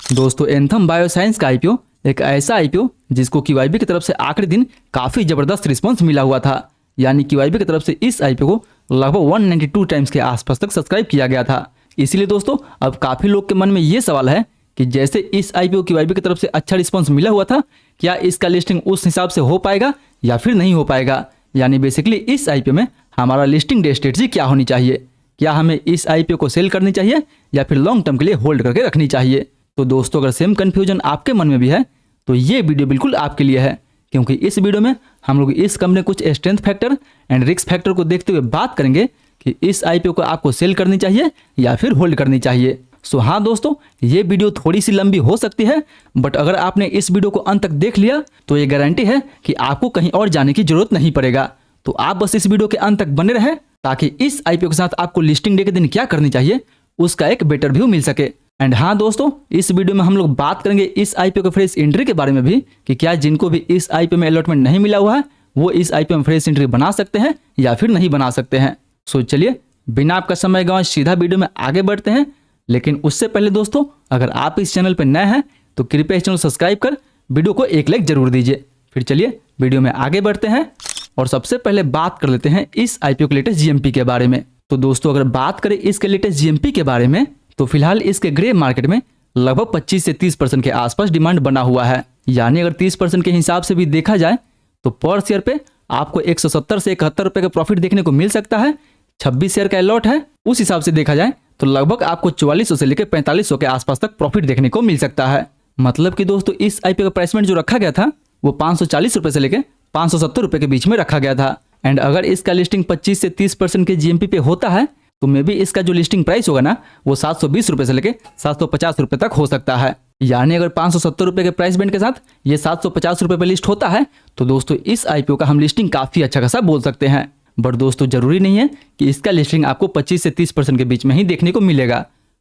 दोस्तों anthem bioscience का IPO एक ऐसा आईपीओ जिसको QIB की तरफ से आखिरी दिन काफी जबरदस्त रिस्पांस मिला हुआ था। यानी QIB की तरफ से इस आईपीओ को लगभग 192 टाइम्स के आसपास तक सब्सक्राइब किया गया था। इसीलिए दोस्तों अब काफी लोग के मन में ये सवाल है कि जैसे इस आईपीओ QIB की तरफ से अच्छा रिस्पांस मिला हुआ था, क्या इसका लिस्टिंग उस हिसाब से हो पाएगा या फिर नहीं हो पाएगा। यानी बेसिकली इस आईपीओ में हमारा लिस्टिंग डे स्ट्रेटजी क्या होनी चाहिए, क्या हमें इस आईपीओ को सेल करनी चाहिए या फिर लॉन्ग टर्म के लिए होल्ड करके रखनी चाहिए। तो दोस्तों अगर सेम कंफ्यूजन आपके मन में भी है तो ये वीडियो बिल्कुल आपके लिए है, क्योंकि इस वीडियो में हम लोग इस कंपनी कुछ strength factor and risk factor को देखते हुए बात करेंगे कि इस आईपीओ को आपको सेल करनी चाहिए या फिर होल्ड करनी चाहिए। सो हाँ दोस्तों, ये वीडियो थोड़ी सी लंबी हो सकती है, बट अगर आपने इस वीडियो को अंत तक देख लिया तो ये गारंटी है कि आपको कहीं और जाने की जरूरत नहीं पड़ेगा। तो आप बस इस वीडियो के अंत तक बने रहे ताकि इस आईपीओ के साथ आपको लिस्टिंग डे के दिन क्या करनी चाहिए उसका एक बेटर व्यू मिल सके। एंड हाँ दोस्तों, इस वीडियो में हम लोग बात करेंगे इस आईपीओ के फ्रेश एंट्री के बारे में भी कि क्या जिनको भी इस आईपीओ में अलॉटमेंट नहीं मिला हुआ है वो इस आईपीओ में फ्रेश एंट्री बना सकते हैं या फिर नहीं बना सकते हैं। सो चलिए बिना आपका समय गंवाए सीधा वीडियो में आगे बढ़ते हैं। लेकिन उससे पहले दोस्तों, अगर आप इस चैनल पर नए हैं तो कृपया इस चैनल सब्सक्राइब कर वीडियो को एक लाइक जरूर दीजिए। फिर चलिए वीडियो में आगे बढ़ते हैं और सबसे पहले बात कर लेते हैं इस आईपीओ के लेटेस्ट जीएमपी के बारे में। तो दोस्तों अगर बात करें इसके लेटेस्ट जीएमपी के बारे में तो फिलहाल इसके ग्रे मार्केट में लगभग 25 से 30% के आसपास डिमांड बना हुआ है। यानी अगर 30% के हिसाब से भी देखा जाए तो पर शेयर पे आपको 170 से 71 रुपए का प्रॉफिट देखने को मिल सकता है। 26 शेयर का अलॉट है, उस हिसाब से देखा जाए तो लगभग आपको 4400 से लेकर 4500 के आसपास तक प्रॉफिट देखने को मिल सकता है। मतलब कि दोस्तों इस आईपीओ का प्राइसमेंट जो रखा गया था वो 540 रुपए से लेकर 570 रुपए के बीच में रखा गया था। एंड अगर इसका लिस्टिंग 25 से 30% के जीएमपी पे होता है तो मे भी इसका जो लिस्टिंग प्राइस होगा ना वो 720 रुपए से लेकर 750 रुपए तक हो सकता है। यानी अगर 570 रुपए के प्राइस बैंड के साथ ये 750 रुपए पे लिस्ट होता है तो दोस्तों इस आईपीओ का हम लिस्टिंग काफी अच्छा खासा बोल सकते हैं। बट दोस्तों जरूरी नहीं है कि इसका लिस्टिंग आपको 25 से 30% के बीच में ही देखने को मिलेगा।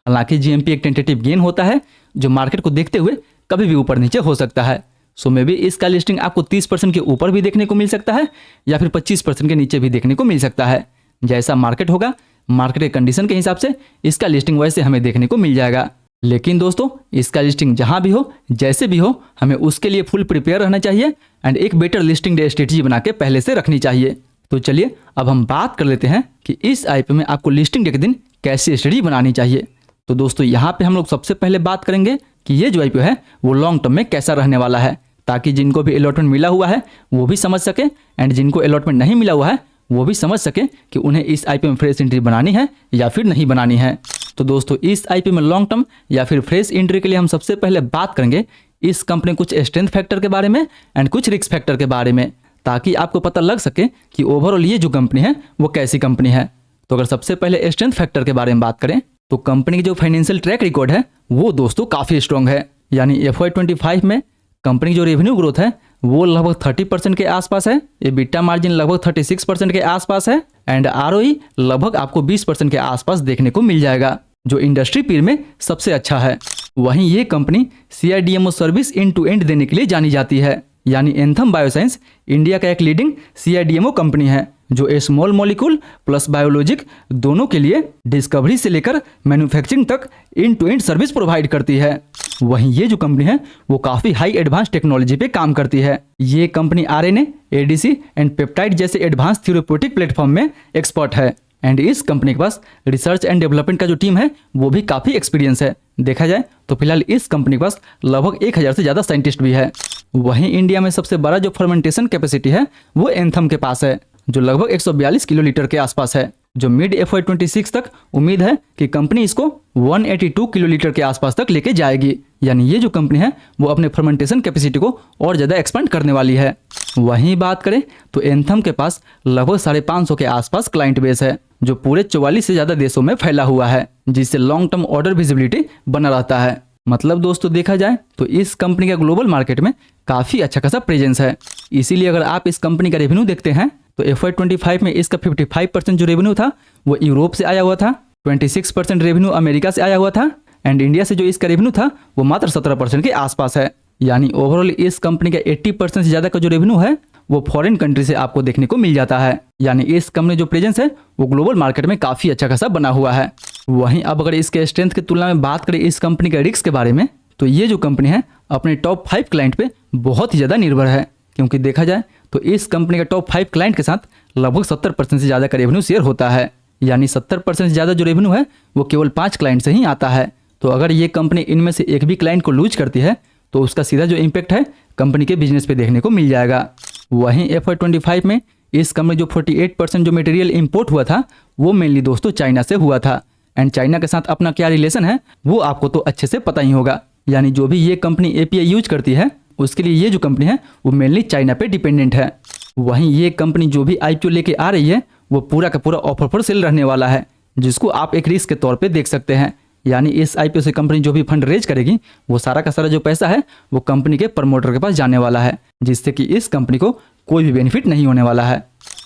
हालांकि जीएमपी एक टेंटेटिव गेन होता है जो मार्केट को देखते हुए कभी भी ऊपर नीचे हो सकता है। सो मे भी इसका लिस्टिंग आपको 30% के ऊपर भी देखने को मिल सकता है या फिर 25% के नीचे भी देखने को मिल सकता है। जैसा मार्केट होगा, मार्केट के कंडीशन के हिसाब से इसका लिस्टिंग वैसे हमें देखने को मिल जाएगा। लेकिन दोस्तों इसका लिस्टिंग जहां भी हो, जैसे भी हो, हमें उसके लिए फुल प्रिपेयर रहना चाहिए एंड एक बेटर लिस्टिंग डे स्ट्रेटजी बना के पहले से रखनी चाहिए। तो चलिए अब हम बात कर लेते हैं कि इस आईपीओ में आपको लिस्टिंग डे के दिन कैसी स्ट्रेटजी बनानी चाहिए। तो दोस्तों यहाँ पे हम लोग सबसे पहले बात करेंगे कि ये जो आईपीओ है वो लॉन्ग टर्म में कैसा रहने वाला है, ताकि जिनको भी अलॉटमेंट मिला हुआ है वो भी समझ सके एंड जिनको अलॉटमेंट नहीं मिला हुआ है वो भी समझ सके कि उन्हें इस आईपीओ में फ्रेश एंट्री बनानी है या फिर नहीं बनानी है। तो दोस्तों इस आईपीओ में लॉन्ग टर्म या फिर फ्रेश एंट्री के लिए हम सबसे पहले बात करेंगे इस कंपनी कुछ स्ट्रेंथ फैक्टर के बारे में एंड कुछ रिस्क फैक्टर के बारे में, ताकि आपको पता लग सके कि ओवरऑल ये जो कंपनी है वो कैसी कंपनी है। तो अगर सबसे पहले स्ट्रेंथ फैक्टर के बारे में बात करें तो कंपनी की जो फाइनेंशियल ट्रैक रिकॉर्ड है वो दोस्तों काफी स्ट्रॉन्ग है। यानी FY25 में कंपनी की जो रेवेन्यू ग्रोथ है वो लगभग 30% के आसपास है, EBITDA मार्जिन लगभग 36% के आसपास है एंड ROE लगभग आपको 20% के आसपास देखने को मिल जाएगा, जो इंडस्ट्री पीर में सबसे अच्छा है। वहीं ये company CRDMO service end to end देने के लिए जानी जाती है। यानी एंथम बायोसाइंस इंडिया का एक लीडिंग CRDMO कंपनी है जो स्मॉल मॉलिक्यूल प्लस बायोलॉजिक दोनों के लिए डिस्कवरी से लेकर मैन्युफैक्चरिंग तक end to end service provide करती है। वहीं ये जो कंपनी है वो काफी हाई एडवांस टेक्नोलॉजी पे काम करती है। ये company RNA, ADC and peptide जैसे एडवांस थेरेप्यूटिक प्लेटफॉर्म में एक्सपर्ट है एंड इस कंपनी के पास रिसर्च एंड डेवलपमेंट का जो टीम है वो भी काफी एक्सपीरियंस है। देखा जाए तो फिलहाल इस कंपनी के पास लगभग 1000 से ज्यादा साइंटिस्ट भी है। वहीं इंडिया में सबसे बड़ा जो फर्मेंटेशन कैपेसिटी है वो एंथम के पास है, जो लगभग 142 किलोलीटर के आसपास है, जो मिड FY26 तक उम्मीद है कि कंपनी इसको 182 किलोलीटर के आसपास तक लेके जाएगी। यानी ये जो कंपनी है वो अपने फर्मेंटेशन कैपेसिटी को और ज़्यादा एक्सपेंड करने वाली है। वहीं बात करें तो एंथम के पास लगभग 550 के आसपास क्लाइंट बेस है, जो पूरे 44 से ज़्यादा देशों में फैला हुआ है, जिससे लॉन्ग टर्म ऑर्डर विजिबिलिटी बना रहता है। मतलब दोस्तों देखा जाए तो इस कंपनी का ग्लोबल मार्केट में काफ़ी अच्छा खासा प्रेजेंस है। इसीलिए अगर आप इस कंपनी का रेवेन्यू देखते हैं तो FY25 में इसका 55% जो रेवेन्यू था वो यूरोप से आया हुआ था, 26% रेवेन्यू अमेरिका से आया हुआ था एंड इंडिया से जो इसका रेवेन्यू था वो मात्र 17% के आसपास है। यानी ओवरऑल इस कंपनी का 80% से ज़्यादा का जो रेवेन्यू है वो फॉरेन कंट्री से आपको देखने को मिल जाता है। यानी इस कंपनी जो प्रेजेंस है वो ग्लोबल मार्केट में काफ़ी अच्छा खासा बना हुआ है। वहीं अब अगर इसके स्ट्रेंथ की तुलना में बात करें इस कंपनी के रिस्क के बारे में तो ये जो कंपनी है अपने टॉप 5 क्लाइंट पे बहुत ही ज़्यादा निर्भर है, क्योंकि देखा जाए तो इस कंपनी का टॉप 5 क्लाइंट के साथ लगभग 70% से ज़्यादा का रेवेन्यू शेयर होता है। यानी 70% से ज़्यादा जो रेवेन्यू है वो केवल 5 क्लाइंट से ही आता है। तो अगर ये कंपनी इनमें से एक भी क्लाइंट को लूज करती है तो उसका सीधा जो इम्पैक्ट है कंपनी के बिजनेस पे देखने को मिल जाएगा। वहीं FY25 में इस कंपनी जो 48% जो मटेरियल इंपोर्ट हुआ था वो मेनली दोस्तों चाइना से हुआ था। एंड चाइना के साथ अपना क्या रिलेशन है वो आपको तो अच्छे से पता ही होगा। यानी जो भी ये कंपनी API यूज करती है उसके लिए ये जो कंपनी है वो मेनली चाइना पे डिपेंडेंट है। वहीं ये कंपनी जो भी IPO लेके आ रही है वो पूरा का पूरा ऑफर पर सेल रहने वाला है, जिसको आप एक रिस्क के तौर पे देख सकते हैं। यानी इस IPO से कंपनी जो भी फंड रेज करेगी वो सारा का सारा जो पैसा है वो कंपनी के प्रमोटर के पास जाने वाला है, जिससे कि इस कंपनी को कोई भी बेनिफिट नहीं होने वाला है।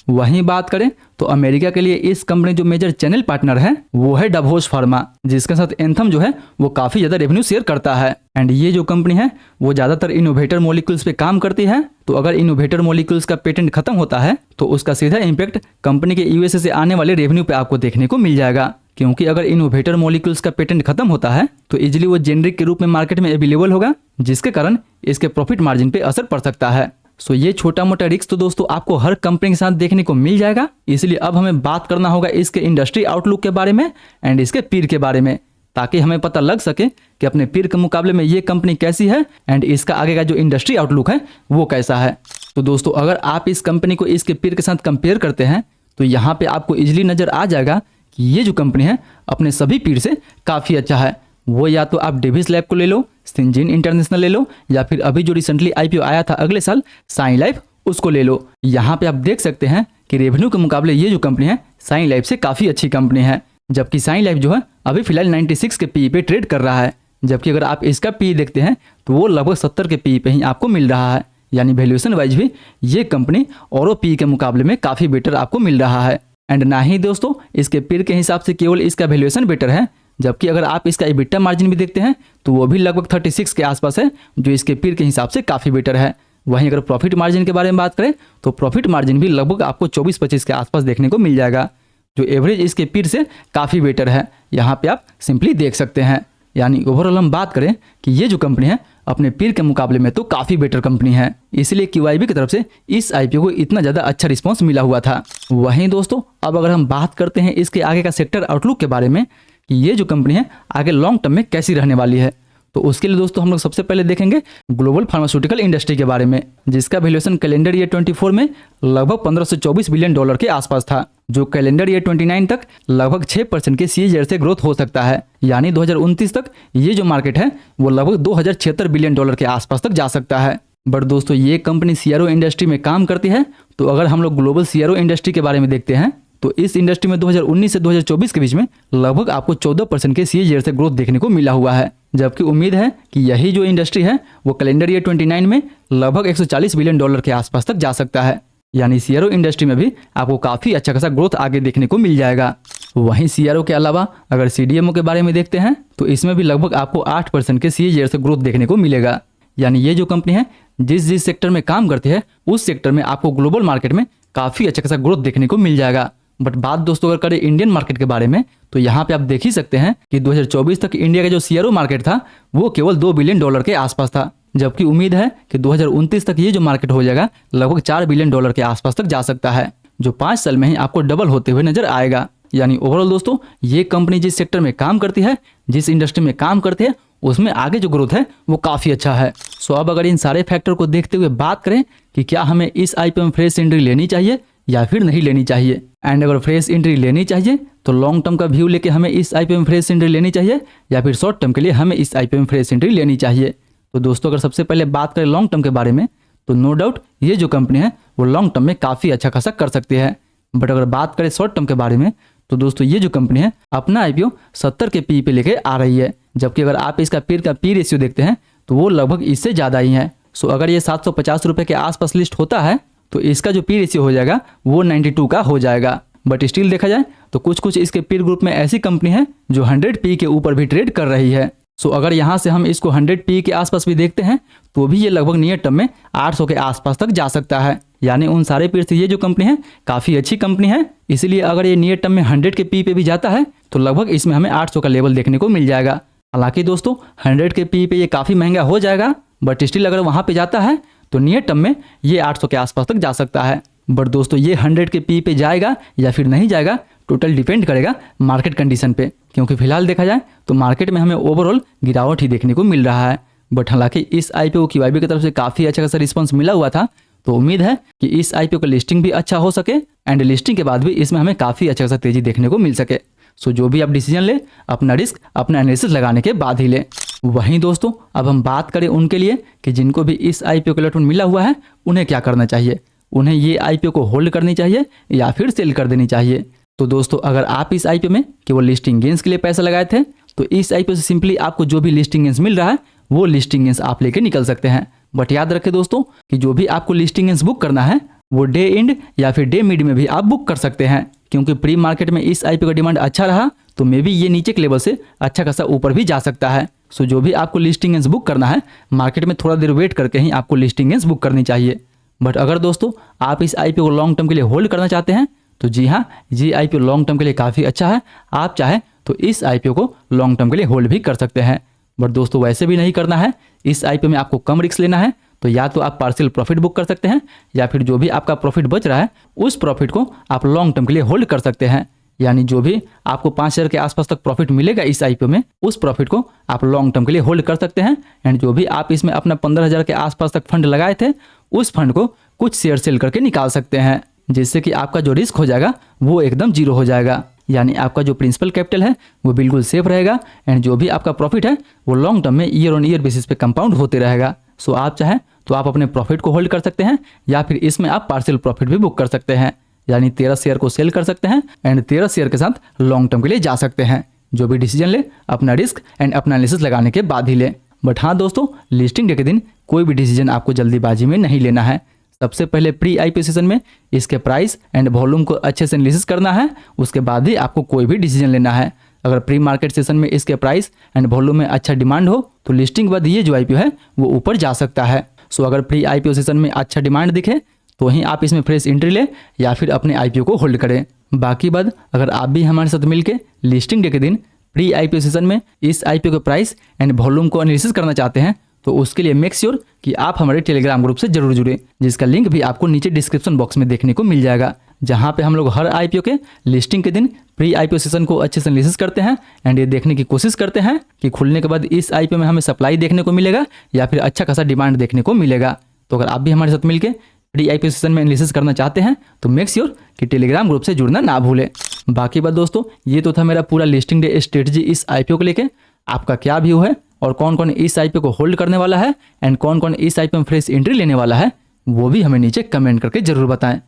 वहीं बात करें तो अमेरिका के लिए इस कंपनी जो मेजर चैनल पार्टनर है वो है डवोस फार्मा, जिसके साथ एंथम जो है वो काफी ज्यादा रेवेन्यू शेयर करता है। एंड ये जो कंपनी है वो ज्यादातर इनोवेटर मॉलिक्यूल्स पे काम करती है। तो अगर इनोवेटर मॉलिक्यूल्स का पेटेंट खत्म होता है तो उसका सीधा इम्पैक्ट कंपनी के USA से आने वाले रेवेन्यू पे आपको देखने को मिल जाएगा, क्योंकि अगर इनोवेटर मॉलिक्यूल्स का पेटेंट खत्म होता है तो इजिली वो जेनरिक के रूप में मार्केट में अवेलेबल होगा, जिसके कारण इसके प्रॉफिट मार्जिन पे असर पड़ सकता है। सो ये छोटा मोटा रिस्क तो दोस्तों आपको हर कंपनी के साथ देखने को मिल जाएगा। इसलिए अब हमें बात करना होगा इसके इंडस्ट्री आउटलुक के बारे में एंड इसके पीर के बारे में, ताकि हमें पता लग सके कि अपने पीर के मुकाबले में ये कंपनी कैसी है एंड इसका आगे का जो इंडस्ट्री आउटलुक है वो कैसा है। तो दोस्तों अगर आप इस कंपनी को इसके पीर के साथ कंपेयर करते हैं तो यहाँ पे आपको इजिली नजर आ जाएगा कि ये जो कंपनी है अपने सभी पीर से काफ़ी अच्छा है। वो या तो आप डेविस लैब को ले लो, सिंजीन इंटरनेशनल ले लो, या फिर अभी जो रिसेंटली IPO आया था अगले साल साइन लाइफ उसको ले लो। यहाँ पे आप देख सकते हैं कि रेवेन्यू के मुकाबले ये जो कंपनी है साइन लाइफ से काफ़ी अच्छी कंपनी है, जबकि साइन लाइफ जो है अभी फिलहाल 96 के PE पे ट्रेड कर रहा है। जबकि अगर आप इसका PE देखते हैं तो वो लगभग 70 के PE पे ही आपको मिल रहा है। यानी वैल्यूएशन वाइज भी ये कंपनी और PE के मुकाबले में काफ़ी बेटर आपको मिल रहा है। एंड ना ही दोस्तों इसके पीर के हिसाब से केवल इसका वैल्यूएशन बेटर है, जबकि अगर आप इसका EBITDA मार्जिन भी देखते हैं तो वो भी लगभग 36 के आसपास है, जो इसके पीर के हिसाब से काफ़ी बेटर है। वहीं अगर प्रॉफिट मार्जिन के बारे में बात करें तो प्रॉफिट मार्जिन भी लगभग आपको 24-25 के आसपास देखने को मिल जाएगा, जो एवरेज इसके पीर से काफ़ी बेटर है। यहाँ पे आप सिंपली देख सकते हैं। यानी ओवरऑल हम बात करें कि ये जो कंपनी है अपने पीर के मुकाबले में तो काफ़ी बेटर कंपनी है, इसलिए QIB की तरफ से इस IPO को इतना ज़्यादा अच्छा रिस्पॉन्स मिला हुआ था। वहीं दोस्तों अब अगर हम बात करते हैं इसके आगे का सेक्टर आउटलुक के बारे में कि ये जो कंपनी है आगे लॉन्ग टर्म में कैसी रहने वाली है, तो उसके लिए दोस्तों हम लोग सबसे पहले देखेंगे ग्लोबल फार्मास्यूटिकल इंडस्ट्री के बारे में, जिसका वैल्यूएशन कैलेंडर ईयर 24 में लगभग $1524 बिलियन के आसपास था, जो कैलेंडर ईयर 29 तक लगभग 6% के CAGR से ग्रोथ हो सकता है। यानी 2029 तक ये जो मार्केट है वो लगभग $2076 बिलियन के आसपास तक जा सकता है। बट दोस्तों ये कंपनी CRO इंडस्ट्री में काम करती है। तो अगर हम लोग ग्लोबल CRO इंडस्ट्री के बारे में देखते हैं तो इस इंडस्ट्री में 2019 से 2024 के बीच में लगभग आपको 14% के CAGR से ग्रोथ देखने को मिला हुआ है, जबकि उम्मीद है कि यही जो इंडस्ट्री है वो कैलेंडर ईयर 29 में लगभग $140 बिलियन के आसपास तक जा सकता है। यानी CRO इंडस्ट्री में भी आपको काफ़ी अच्छा खासा ग्रोथ आगे देखने को मिल जाएगा। वहीं CRO के अलावा अगर CDMO के बारे में देखते हैं तो इसमें भी लगभग आपको 8% के CAGR से ग्रोथ देखने को मिलेगा। यानी ये जो कंपनी है जिस सेक्टर में काम करती है उस सेक्टर में आपको ग्लोबल मार्केट में काफ़ी अच्छा खासा ग्रोथ देखने को मिल जाएगा। बट बात दोस्तों अगर करें इंडियन मार्केट के बारे में तो यहाँ पे आप देख ही सकते हैं कि 2024 तक इंडिया का जो CRO मार्केट था वो केवल $2 बिलियन के आसपास था, जबकि उम्मीद है कि 2029 तक ये जो मार्केट हो जाएगा लगभग $4 बिलियन के आसपास तक जा सकता है, जो 5 साल में ही आपको डबल होते हुए नजर आएगा। यानी ओवरऑल दोस्तों ये कंपनी जिस सेक्टर में काम करती है, जिस इंडस्ट्री में काम करती है, उसमें आगे जो ग्रोथ है वो काफ़ी अच्छा है। सो अब अगर इन सारे फैक्टर को देखते हुए बात करें कि क्या हमें इस IPO में फ्रेश एंट्री लेनी चाहिए या फिर नहीं लेनी चाहिए, एंड अगर फ्रेश एंट्री लेनी चाहिए तो लॉन्ग टर्म का व्यू लेके हमें इस IPO में फ्रेश एंट्री लेनी चाहिए या फिर शॉर्ट टर्म के लिए हमें इस IPO में फ्रेश एंट्री लेनी चाहिए। तो दोस्तों अगर सबसे पहले बात करें लॉन्ग टर्म के बारे में तो नो डाउट ये जो कंपनी है वो लॉन्ग टर्म में काफ़ी अच्छा खासा कर सकती है। बट अगर बात करें शॉर्ट टर्म के बारे में तो दोस्तों ये जो कंपनी है अपना IPO 70 के PE पे लेके आ रही है, जबकि अगर आप इसका पीर का P रेशियो देखते हैं तो वो लगभग इससे ज़्यादा ही है। सो अगर ये 750 रुपये के आसपास लिस्ट होता है तो इसका जो P रेशियो हो जाएगा वो 92 का हो जाएगा। बट स्टिल देखा जाए तो कुछ इसके पीर ग्रुप में ऐसी कंपनी है जो 100 PE के ऊपर भी ट्रेड कर रही है। सो अगर यहाँ से हम इसको 100 PE के आसपास भी देखते हैं तो भी ये लगभग नियर टर्म में 800 के आसपास तक जा सकता है। यानी उन सारे पीर से ये जो कंपनी है काफ़ी अच्छी कंपनी है, इसलिए अगर ये नियर टर्म में 100 के PE पे भी जाता है तो लगभग इसमें हमें 800 का लेवल देखने को मिल जाएगा। हालांकि दोस्तों 100 के पी पे ये काफ़ी महंगा हो जाएगा, बट स्टिल अगर वहाँ पे जाता है तो नियर टर्म में ये 800 के आसपास तक जा सकता है। बट दोस्तों ये 100 के पी पे जाएगा या फिर नहीं जाएगा, टोटल डिपेंड करेगा मार्केट कंडीशन पे, क्योंकि फिलहाल देखा जाए तो मार्केट में हमें ओवरऑल गिरावट ही देखने को मिल रहा है। बट हालांकि इस आईपीओ को QYB की तरफ से काफ़ी अच्छा खासा रिस्पॉन्स मिला हुआ था, तो उम्मीद है कि इस आईपीओ का लिस्टिंग भी अच्छा हो सके एंड लिस्टिंग के बाद भी इसमें हमें काफ़ी अच्छा खासा तेजी देखने को मिल सके। सो जो भी आप डिसीजन ले, अपना रिस्क अपना एनालिसिस लगाने के बाद ही ले। वहीं दोस्तों अब हम बात करें उनके लिए कि जिनको भी इस आईपीओ का अलर्ट मिला हुआ है उन्हें क्या करना चाहिए। उन्हें ये आईपीओ को होल्ड करनी चाहिए या फिर सेल कर देनी चाहिए। तो दोस्तों अगर आप इस आईपीओ में केवल लिस्टिंग गेंस के लिए पैसा लगाए थे, तो इस आईपीओ से सिंपली आपको जो भी लिस्टिंग गेंस मिल रहा है वो लिस्टिंग गेंस आप लेके निकल सकते हैं। बट याद रखें दोस्तों कि जो भी आपको लिस्टिंग गेंस बुक करना है वो डे एंड या फिर डे मिड में भी आप बुक कर सकते हैं, क्योंकि प्री मार्केट में इस आईपीओ का डिमांड अच्छा रहा तो मे बी ये नीचे के लेवल से अच्छा खासा ऊपर भी जा सकता है। सो जो भी आपको लिस्टिंग गेंस बुक करना है, मार्केट में थोड़ा देर वेट करके ही आपको लिस्टिंग गेंस बुक करनी चाहिए। बट अगर दोस्तों आप इस आईपीओ को लॉन्ग टर्म के लिए होल्ड करना चाहते हैं, तो जी हाँ, ये आईपीओ लॉन्ग टर्म के लिए काफ़ी अच्छा है। आप चाहे तो इस आईपीओ को लॉन्ग टर्म के लिए होल्ड भी कर सकते हैं। बट दोस्तों वैसे भी नहीं करना है, इस आईपीओ में आपको कम रिस्क लेना है, तो या तो आप पार्शियल प्रॉफिट बुक कर सकते हैं या फिर जो भी आपका प्रॉफिट बच रहा है उस प्रॉफिट को आप लॉन्ग टर्म के लिए होल्ड कर सकते हैं। यानी जो भी आपको 5,000 के आसपास तक प्रॉफिट मिलेगा इस आईपीओ में, उस प्रॉफिट को आप लॉन्ग टर्म के लिए होल्ड कर सकते हैं। एंड जो भी आप इसमें अपना 15,000 के आसपास तक फंड लगाए थे, उस फंड को कुछ शेयर सेल करके निकाल सकते हैं, जिससे कि आपका जो रिस्क हो जाएगा वो एकदम जीरो हो जाएगा। यानी आपका जो प्रिंसिपल कैपिटल है वो बिल्कुल सेफ रहेगा एंड जो भी आपका प्रॉफिट है वो लॉन्ग टर्म में ईयर ऑन ईयर बेसिस पे कंपाउंड होते रहेगा। सो आप चाहें तो आप अपने प्रॉफिट को होल्ड कर सकते हैं या फिर इसमें आप पार्शियल प्रॉफिट भी बुक कर सकते हैं। यानी 13 शेयर को सेल कर सकते हैं एंड 13 शेयर के साथ लॉन्ग टर्म के लिए जा सकते हैं। जो भी डिसीजन ले अपना रिस्क एंड अपना एनालिसिस लगाने के बाद ही ले। बट हाँ दोस्तों, लिस्टिंग डे के दिन कोई भी डिसीजन आपको जल्दीबाजी में नहीं लेना है। सबसे पहले प्री आईपीओ सेशन में इसके प्राइस एंड वॉल्यूम को अच्छे से एनालिसिस करना है, उसके बाद ही आपको कोई भी डिसीजन लेना है। अगर प्री मार्केट सेशन में इसके प्राइस एंड वॉल्यूम में अच्छा डिमांड हो तो लिस्टिंग के बाद ये जो आईपीओ है वो ऊपर जा सकता है। सो अगर प्री आईपीओ सेशन में अच्छा डिमांड दिखे तो ही आप इसमें फ्रेश एंट्री ले या फिर अपने आईपीओ को होल्ड करें। बाकी बात, अगर आप भी हमारे साथ मिलकर लिस्टिंग डे के दिन प्री आईपीओ सेशन में इस आईपीओ के प्राइस एंड वॉल्यूम को एनालिसिस करना चाहते हैं, तो उसके लिए मेक श्योर कि आप हमारे टेलीग्राम ग्रुप से जरूर जुड़े, जिसका लिंक भी आपको नीचे डिस्क्रिप्शन बॉक्स में देखने को मिल जाएगा, जहां पे हम लोग हर आईपीओ के लिस्टिंग के दिन प्री आईपीओ सेशन को अच्छे से एनालिसिस करते हैं एंड ये देखने की कोशिश करते हैं कि खुलने के बाद इस आईपीओ में हमें सप्लाई देखने को मिलेगा या फिर अच्छा खासा डिमांड देखने को मिलेगा। तो अगर आप भी हमारे साथ मिलकर प्री आईपीओ सेशन में एनालिसिस करना चाहते हैं तो मेक श्योर कि टेलीग्राम ग्रुप से जुड़ना ना भूलें। बाकी बात दोस्तों, ये तो था मेरा पूरा लिस्टिंग डे स्ट्रेटजी इस आईपीओ को लेके। आपका क्या व्यू है और कौन कौन इस आईपीओ को होल्ड करने वाला है एंड कौन कौन इस आईपीओ में फ्रेश एंट्री लेने वाला है, वो भी हमें नीचे कमेंट करके जरूर बताएं।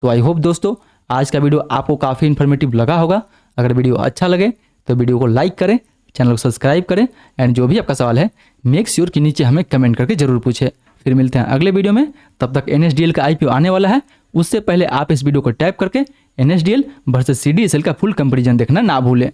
तो आई होप दोस्तों आज का वीडियो आपको काफ़ी इन्फॉर्मेटिव लगा होगा। अगर वीडियो अच्छा लगे तो वीडियो को लाइक करें, चैनल को सब्सक्राइब करें एंड जो भी आपका सवाल है मेक श्योर कि नीचे हमें कमेंट करके जरूर पूछें। फिर मिलते हैं अगले वीडियो में। तब तक NSDL का आईपीओ आने वाला है, उससे पहले आप इस वीडियो को टैप करके NSDL वर्सेस CDSL का फुल कंपैरिजन देखना ना भूलें।